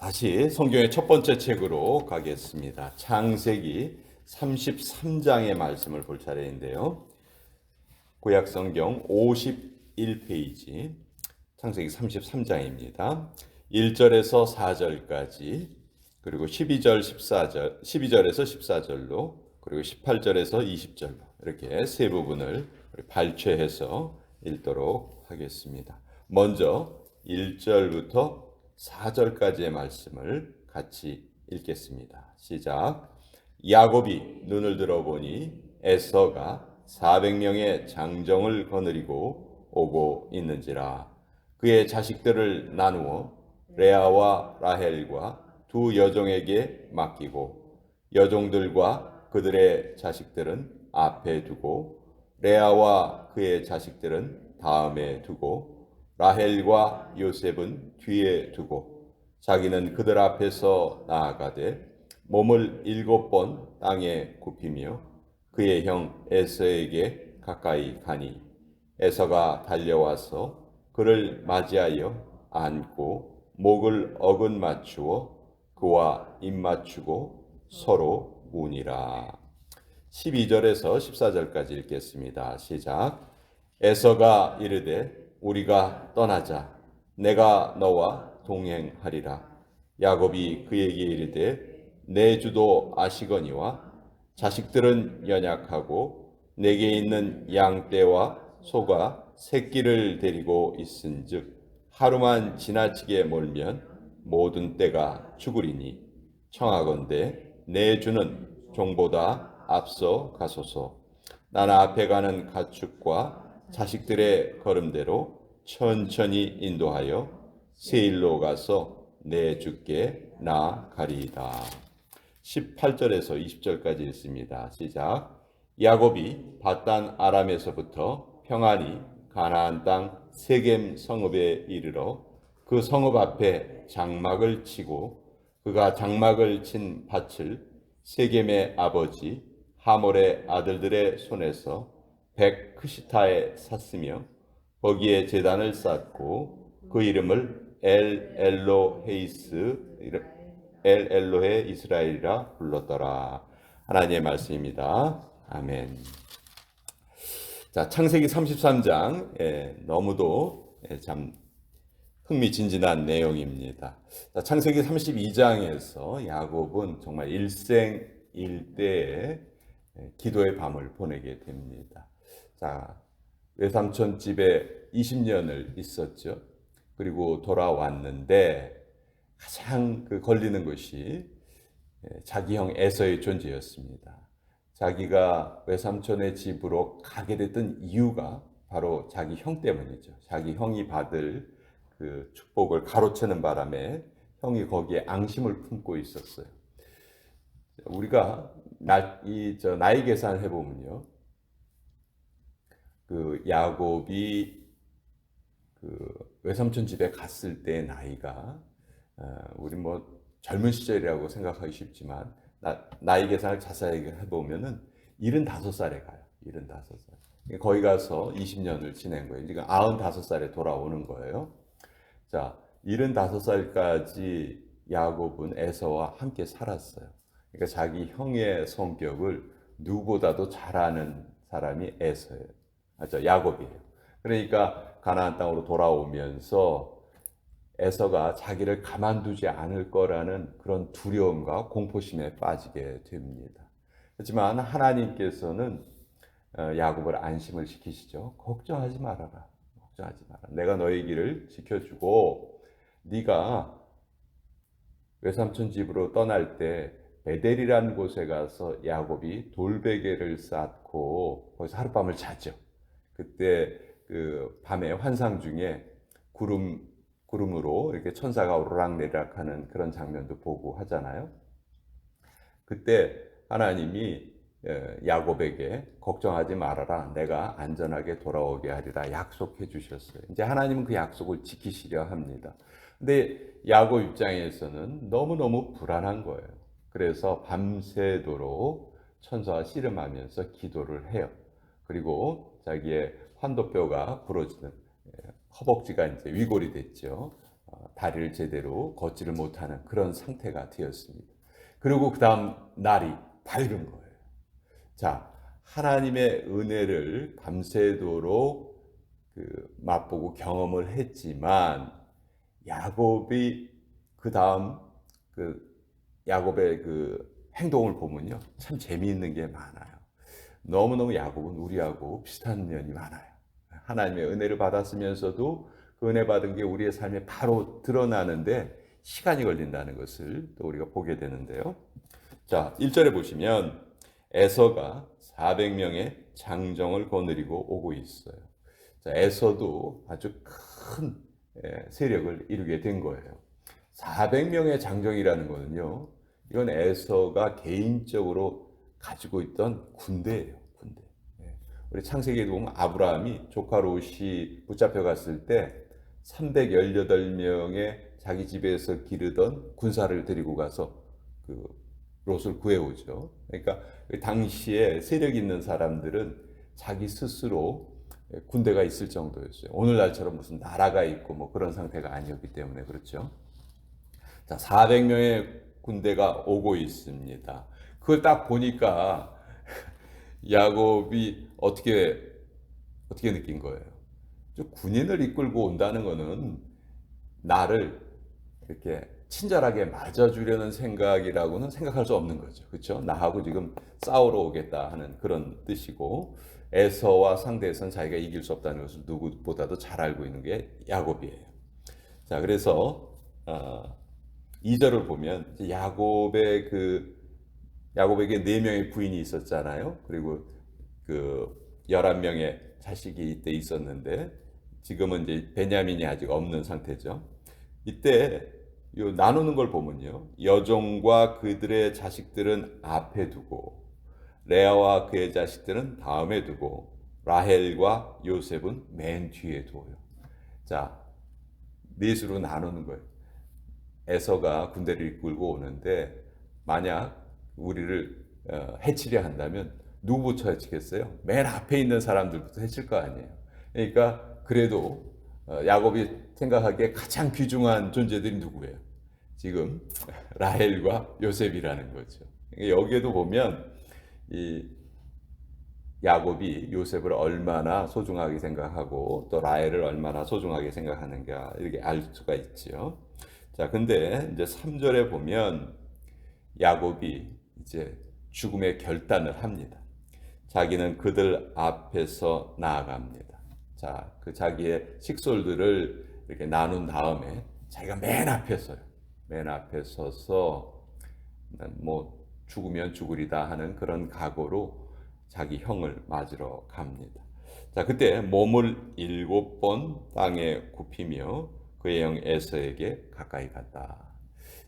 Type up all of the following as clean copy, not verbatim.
다시 성경의 첫 번째 책으로 가겠습니다. 창세기 33장의 말씀을 볼 차례인데요. 구약 성경 51페이지 창세기 33장입니다. 1절에서 4절까지 그리고 12절에서 14절로 그리고 18절에서 20절로 이렇게 세 부분을 발췌해서 읽도록 하겠습니다. 먼저 1절부터 4절까지의 말씀을 같이 읽겠습니다. 시작. 야곱이 눈을 들어보니 에서가 400명의 장정을 거느리고 오고 있는지라. 그의 자식들을 나누어 레아와 라헬과 두 여종에게 맡기고 여종들과 그들의 자식들은 앞에 두고 레아와 그의 자식들은 다음에 두고 라헬과 요셉은 뒤에 두고 자기는 그들 앞에서 나아가되 몸을 7번 땅에 굽히며 그의 형 에서에게 가까이 가니 에서가 달려와서 그를 맞이하여 안고 목을 어긋 맞추어 그와 입 맞추고 서로 우니라. 12절에서 14절까지 읽겠습니다. 시작. 에서가 이르되 우리가 떠나자. 내가 너와 동행하리라. 야곱이 그에게 이르되 내 주도 아시거니와 자식들은 연약하고 내게 있는 양떼와 소가 새끼를 데리고 있은즉 하루만 지나치게 몰면 모든 떼가 죽으리니 청하건대 내 주는 종보다 앞서 가소서. 나는 앞에 가는 가축과 자식들의 걸음대로 천천히 인도하여 세일로 가서 내 주께 나아가리이다. 18절에서 20절까지 읽습니다. 시작. 야곱이 밧단 아람에서부터 평안히 가나안 땅 세겜 성읍에 이르러 그 성읍 앞에 장막을 치고 그가 장막을 친 밭을 세겜의 아버지 하몰의 아들들의 손에서 백크시타에 샀으며 거기에 제단을 쌓고 그 이름을 엘엘로헤 이스라엘이라 불렀더라. 하나님의 말씀입니다. 아멘. 자, 창세기 33장 너무도 참 흥미진진한 내용입니다. 자, 창세기 32장에서 야곱은 정말 일생일대의 기도의 밤을 보내게 됩니다. 자, 외삼촌 집에 20년을 있었죠. 그리고 돌아왔는데 가장 걸리는 것이 자기 형 에서의 존재였습니다. 자기가 외삼촌의 집으로 가게 됐던 이유가 바로 자기 형 때문이죠. 자기 형이 받을 그 축복을 가로채는 바람에 형이 거기에 앙심을 품고 있었어요. 우리가 나이 계산을 해보면요, 그 야곱이 그 외삼촌 집에 갔을 때 나이가 우리 뭐 젊은 시절이라고 생각하기 쉽지만 나이 계산을 자세히 해보면은 75살에 가요. 75살. 거기 가서 20년을 지낸 거예요. 지금 95살에 돌아오는 거예요. 자, 75살까지 야곱은 에서와 함께 살았어요. 그러니까 자기 형의 성격을 누구보다도 잘 아는 사람이 에서예요. 야곱이에요. 그러니까 가나안 땅으로 돌아오면서 에서가 자기를 가만두지 않을 거라는 그런 두려움과 공포심에 빠지게 됩니다. 하지만 하나님께서는 야곱을 안심을 시키시죠. 걱정하지 말아라. 걱정하지 마라. 내가 너의 길을 지켜주고 네가 외삼촌 집으로 떠날 때 베델이라는 곳에 가서 야곱이 돌베개를 쌓고 거기서 하룻밤을 자죠. 그때 그 밤의 환상 중에 구름으로 이렇게 천사가 오르락내리락하는 그런 장면도 보고 하잖아요. 그때 하나님이 야곱에게 걱정하지 말아라. 내가 안전하게 돌아오게 하리라 약속해 주셨어요. 이제 하나님은 그 약속을 지키시려 합니다. 근데 야곱 입장에서는 너무너무 불안한 거예요. 그래서 밤새도록 천사와 씨름하면서 기도를 해요. 그리고 자기의 환도뼈가 부러지는 허벅지가 이제 위골이 됐죠. 다리를 제대로 걷지를 못하는 그런 상태가 되었습니다. 그리고 그 다음 날이 밝은 거예요. 자, 하나님의 은혜를 밤새도록 맛보고 경험을 했지만 야곱이 그 다음 야곱의 행동을 보면요, 참 재미있는 게 많아요. 너무너무 야곱은 우리하고 비슷한 면이 많아요. 하나님의 은혜를 받았으면서도 그 은혜 받은 게 우리의 삶에 바로 드러나는데 시간이 걸린다는 것을 또 우리가 보게 되는데요. 자, 1절에 보시면 에서가 400명의 장정을 거느리고 오고 있어요. 자, 에서도 아주 큰 세력을 이루게 된 거예요. 400명의 장정이라는 거는요, 이건 에서가 개인적으로 가지고 있던 군대예요, 군대. 우리 창세기에 보면 아브라함이 조카 롯이 붙잡혀 갔을 때 318명의 자기 집에서 기르던 군사를 데리고 가서 롯을 구해오죠. 그러니까 당시에 세력 있는 사람들은 자기 스스로 군대가 있을 정도였어요. 오늘날처럼 무슨 나라가 있고 뭐 그런 상태가 아니었기 때문에 그렇죠. 자, 400명의 군대가 오고 있습니다. 그걸 딱 보니까 야곱이 어떻게 느낀 거예요? 군인을 이끌고 온다는 거는 나를 이렇게 친절하게 맞아주려는 생각이라고는 생각할 수 없는 거죠. 그렇죠? 나하고 지금 싸우러 오겠다 하는 그런 뜻이고, 에서와 상대에서는 자기가 이길 수 없다는 것을 누구보다도 잘 알고 있는 게 야곱이에요. 자, 그래서 2절을 보면 야곱에게 4명의 부인이 있었잖아요. 그리고 11명의 자식이 이때 있었는데 지금은 이제 베냐민이 아직 없는 상태죠. 이때 나누는 걸 보면요, 여종과 그들의 자식들은 앞에 두고 레아와 그의 자식들은 다음에 두고 라헬과 요셉은 맨 뒤에 둬요. 자, 넷으로 나누는 거예요. 에서가 군대를 이끌고 오는데 만약 우리를 해치려 한다면 누구부터 해치겠어요? 맨 앞에 있는 사람들부터 해칠 거 아니에요. 그러니까 그래도 야곱이 생각하기에 가장 귀중한 존재들이 누구예요? 지금 라헬과 요셉이라는 거죠. 여기에도 보면 이 야곱이 요셉을 얼마나 소중하게 생각하고 또 라헬을 얼마나 소중하게 생각하는가 이렇게 알 수가 있죠. 자, 근데 이제 3절에 보면 야곱이 이제 죽음의 결단을 합니다. 자기는 그들 앞에서 나아갑니다. 자, 자기의 식솔들을 이렇게 나눈 다음에 자기가 맨 앞에 서요. 맨 앞에 서서 뭐 죽으면 죽으리다 하는 그런 각오로 자기 형을 맞으러 갑니다. 자, 그때 몸을 7번 땅에 굽히며 그의 형 에서에게 가까이 갔다.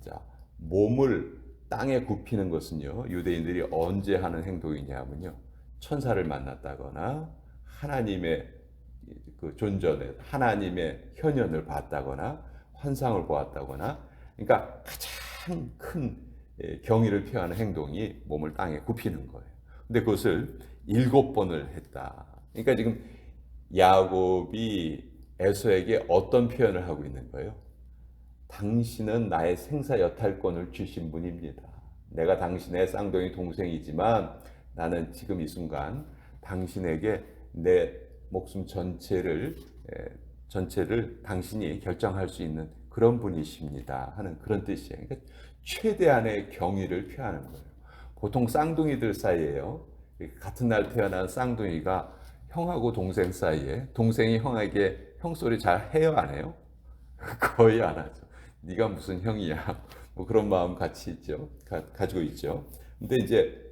자, 몸을 땅에 굽히는 것은요, 유대인들이 언제 하는 행동이냐면요, 천사를 만났다거나 하나님의 존전에 하나님의 현현을 봤다거나 환상을 보았다거나, 그러니까 가장 큰 경의를 표하는 행동이 몸을 땅에 굽히는 거예요. 근데 그것을 7번을 했다. 그러니까 지금 야곱이 에서에게 어떤 표현을 하고 있는 거예요? 당신은 나의 생사 여탈권을 주신 분입니다. 내가 당신의 쌍둥이 동생이지만 나는 지금 이 순간 당신에게 내 목숨 전체를 당신이 결정할 수 있는 그런 분이십니다 하는 그런 뜻이에요. 그러니까 최대한의 경의를 표하는 거예요. 보통 쌍둥이들 사이에요, 같은 날 태어난 쌍둥이가 형하고 동생 사이에 동생이 형에게 형소리 잘 해요, 안 해요? 거의 안 하죠. 네가 무슨 형이야? 뭐 그런 마음 같이 있죠. 가지고 있죠. 근데 이제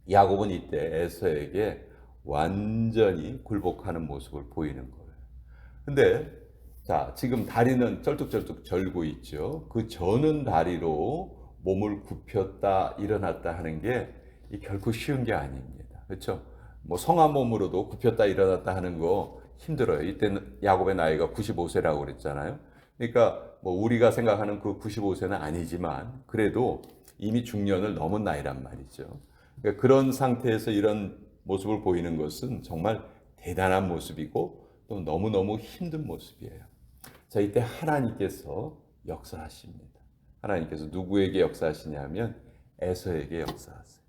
야곱은 이때 에서에게 완전히 굴복하는 모습을 보이는 거예요. 근데 자, 지금 다리는 쩔뚝쩔뚝 절고 있죠. 그 저는 다리로 몸을 굽혔다 일어났다 하는 게 결코 쉬운 게 아닙니다. 그렇죠? 뭐 성한 몸으로도 굽혔다 일어났다 하는 거 힘들어요. 이때는 야곱의 나이가 95세라고 그랬잖아요. 그러니까 뭐 우리가 생각하는 그 95세는 아니지만 그래도 이미 중년을 넘은 나이란 말이죠. 그러니까 그런 상태에서 이런 모습을 보이는 것은 정말 대단한 모습이고 또 너무너무 힘든 모습이에요. 자, 이때 하나님께서 역사하십니다. 하나님께서 누구에게 역사하시냐면 에서에게 역사하세요.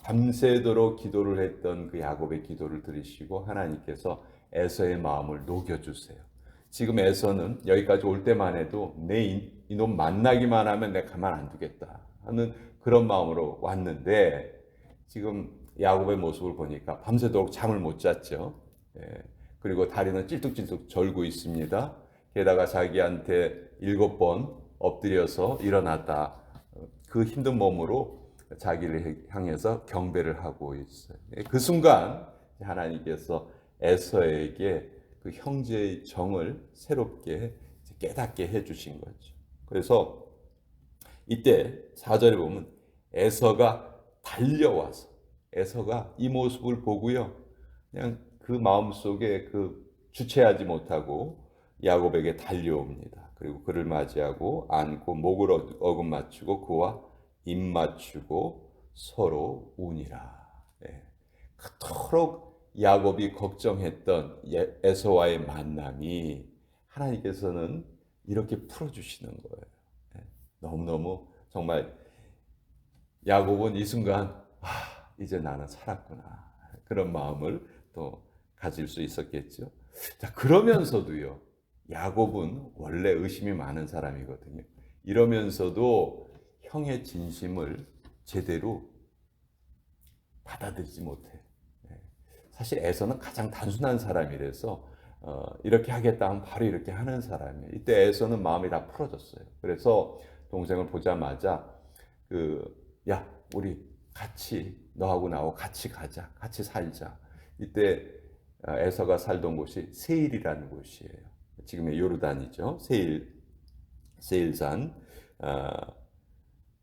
밤새도록 기도를 했던 그 야곱의 기도를 들으시고 하나님께서 에서의 마음을 녹여주세요. 지금 에서는 여기까지 올 때만 해도 내 이놈 만나기만 하면 내가 가만 안 두겠다 하는 그런 마음으로 왔는데, 지금 야곱의 모습을 보니까 밤새도록 잠을 못 잤죠. 예. 그리고 다리는 찔뚝찔뚝 절고 있습니다. 게다가 자기한테 7번 엎드려서 일어났다. 그 힘든 몸으로 자기를 향해서 경배를 하고 있어요. 그 순간 하나님께서 에서에게 그 형제의 정을 새롭게 깨닫게 해주신 거죠. 그래서 이때 4절에 보면 에서가 달려와서, 에서가 이 모습을 보고요, 그냥 그 마음속에 그 주체하지 못하고 야곱에게 달려옵니다. 그리고 그를 맞이하고 안고 목을 어긋맞추고 그와 입 맞추고 서로 우니라. 예. 그토록 야곱이 걱정했던 에서와의 만남이 하나님께서는 이렇게 풀어주시는 거예요. 예. 너무너무 정말 야곱은 이 순간 이제 나는 살았구나, 그런 마음을 또 가질 수 있었겠죠. 자, 그러면서도요, 야곱은 원래 의심이 많은 사람이거든요. 이러면서도 형의 진심을 제대로 받아들이지 못해. 사실 에서는 가장 단순한 사람이라서 이렇게 하겠다 하면 바로 이렇게 하는 사람이에요. 이때 에서는 마음이 다 풀어졌어요. 그래서 동생을 보자마자 야, 우리 같이, 너하고 나하고 같이 가자, 같이 살자. 이때 에서가 살던 곳이 세일이라는 곳이에요. 지금의 요르단이죠. 세일산.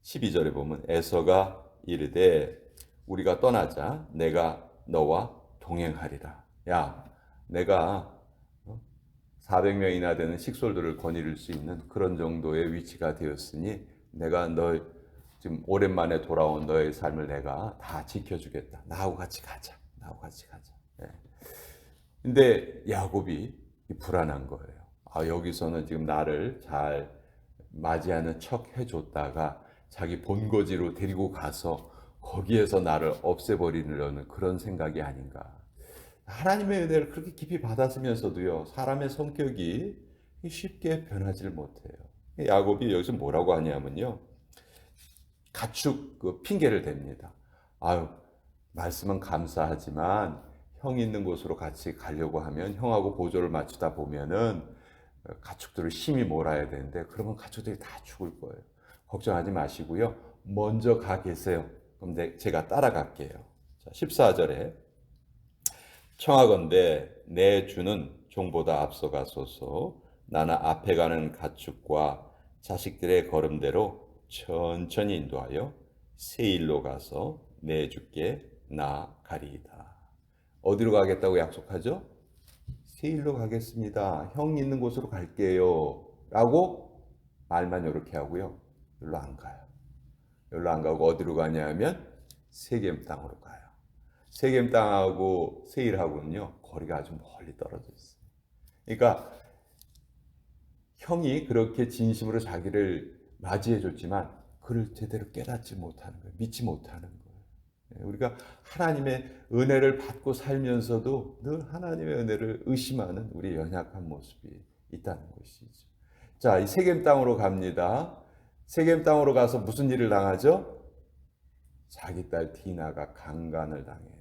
12절에 보면 에서가 이르되 우리가 떠나자, 내가 너와 동행하리라. 야, 내가 400명이나 되는 식솔들을 거느릴 수 있는 그런 정도의 위치가 되었으니 내가 너 지금 오랜만에 돌아온 너의 삶을 내가 다 지켜주겠다. 나하고 같이 가자. 나하고 같이 가자. 예. 근데 야곱이 불안한 거예요. 여기서는 지금 나를 잘 맞이하는 척 해줬다가 자기 본거지로 데리고 가서 거기에서 나를 없애버리려는 그런 생각이 아닌가. 하나님의 은혜를 그렇게 깊이 받았으면서도요, 사람의 성격이 쉽게 변하지를 못해요. 야곱이 여기서 뭐라고 하냐면요, 가축 핑계를 댑니다. 말씀은 감사하지만 형 있는 곳으로 같이 가려고 하면 형하고 보조를 맞추다 보면은 가축들을 심히 몰아야 되는데 그러면 가축들이 다 죽을 거예요. 걱정하지 마시고요, 먼저 가 계세요. 그럼 제가 따라갈게요. 자, 14절에 청하건대 내 주는 종보다 앞서가소서. 나는 앞에 가는 가축과 자식들의 걸음대로 천천히 인도하여 세일로 가서 내 주께 나아가리이다. 어디로 가겠다고 약속하죠? 세일로 가겠습니다. 형 있는 곳으로 갈게요. 라고 말만 이렇게 하고요, 여기로 안 가요. 여기로 안 가고 어디로 가냐면 세겜 땅으로 가요. 세겜 땅하고 세일하고는요, 거리가 아주 멀리 떨어져 있어요. 그러니까 형이 그렇게 진심으로 자기를 맞이해 줬지만 그를 제대로 깨닫지 못하는 거예요. 믿지 못하는 거예요. 우리가 하나님의 은혜를 받고 살면서도 늘 하나님의 은혜를 의심하는 우리 연약한 모습이 있다는 것이죠. 자, 이 세겜 땅으로 갑니다. 세겜 땅으로 가서 무슨 일을 당하죠? 자기 딸 디나가 강간을 당해요.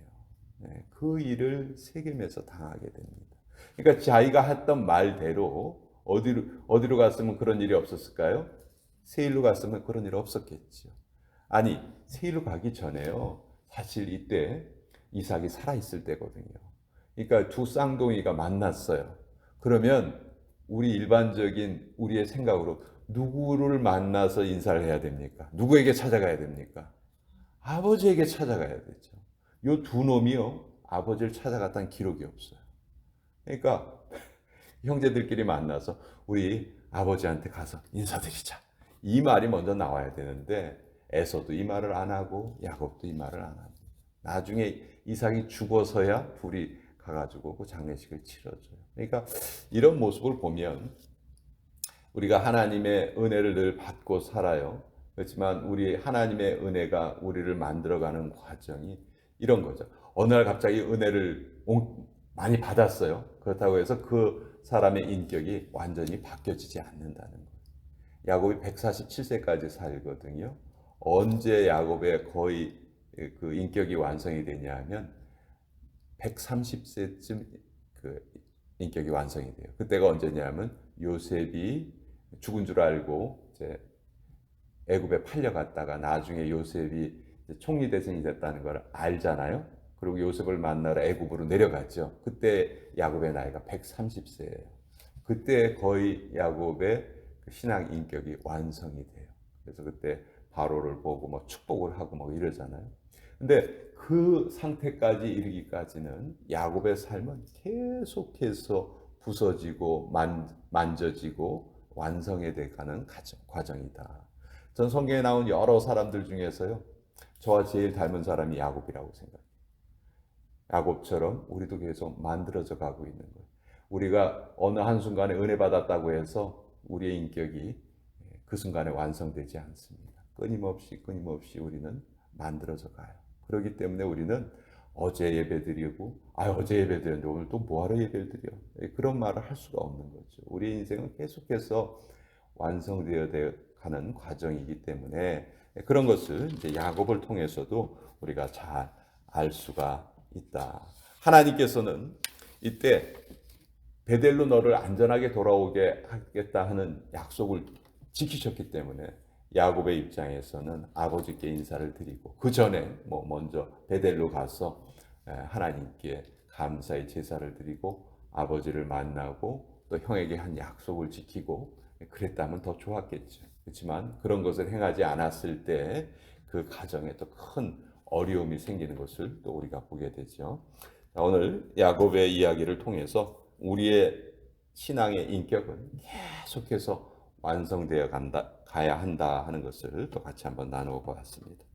그 일을 세겜에서 당하게 됩니다. 그러니까 자기가 했던 말대로 어디로 갔으면 그런 일이 없었을까요? 세일로 갔으면 그런 일 없었겠죠. 아니, 세일로 가기 전에요, 사실 이때 이삭이 살아있을 때거든요. 그러니까 두 쌍둥이가 만났어요. 그러면 일반적인 우리의 생각으로 누구를 만나서 인사를 해야 됩니까? 누구에게 찾아가야 됩니까? 아버지에게 찾아가야 되죠. 요 두 놈이요, 아버지를 찾아갔다는 기록이 없어요. 그러니까 형제들끼리 만나서 우리 아버지한테 가서 인사드리자, 이 말이 먼저 나와야 되는데 에서도 이 말을 안 하고 야곱도 이 말을 안 합니다. 나중에 이삭이 죽어서야 둘이 가가지고 그 장례식을 치러줘요. 그러니까 이런 모습을 보면 우리가 하나님의 은혜를 늘 받고 살아요. 그렇지만 우리 하나님의 은혜가 우리를 만들어가는 과정이 이런 거죠. 어느 날 갑자기 은혜를 많이 받았어요. 그렇다고 해서 그 사람의 인격이 완전히 바뀌어지지 않는다는 거예요. 야곱이 147세까지 살거든요. 언제 야곱의 거의 그 인격이 완성이 되냐 하면 130세쯤 그 인격이 완성이 돼요. 그때가 언제냐면 요셉이 죽은 줄 알고 이제 애굽에 팔려갔다가 나중에 요셉이 총리 대신이 됐다는 걸 알잖아요. 그리고 요셉을 만나러 애굽으로 내려갔죠. 그때 야곱의 나이가 130세예요. 그때 거의 야곱의 신앙 인격이 완성이 돼요. 그래서 그때 바로를 보고 뭐 축복을 하고 뭐 이러잖아요. 근데 그 상태까지 이르기까지는 야곱의 삶은 계속해서 부서지고 만져지고 완성해 돼가는 과정이다. 전 성경에 나온 여러 사람들 중에서요, 저와 제일 닮은 사람이 야곱이라고 생각해요. 야곱처럼 우리도 계속 만들어져 가고 있는 거예요. 우리가 어느 한순간에 은혜 받았다고 해서 우리의 인격이 그 순간에 완성되지 않습니다. 끊임없이 우리는 만들어져 가요. 그렇기 때문에 우리는 어제 예배드리고 어제 예배드렸는데 오늘 또 뭐하러 예배를 드려? 그런 말을 할 수가 없는 거죠. 우리 인생은 계속해서 완성되어 가는 과정이기 때문에 그런 것을 이제 야곱을 통해서도 우리가 잘 알 수가 있다. 하나님께서는 이때 베델로 너를 안전하게 돌아오게 하겠다 하는 약속을 지키셨기 때문에 야곱의 입장에서는 아버지께 인사를 드리고 그 전에 먼저 베델로 가서 하나님께 감사의 제사를 드리고 아버지를 만나고 또 형에게 한 약속을 지키고 그랬다면 더 좋았겠죠. 그렇지만 그런 것을 행하지 않았을 때 그 가정에 또 큰 어려움이 생기는 것을 또 우리가 보게 되죠. 오늘 야곱의 이야기를 통해서 우리의 신앙의 인격은 계속해서 완성되어 가야 한다 하는 것을 또 같이 한번 나누어 보았습니다.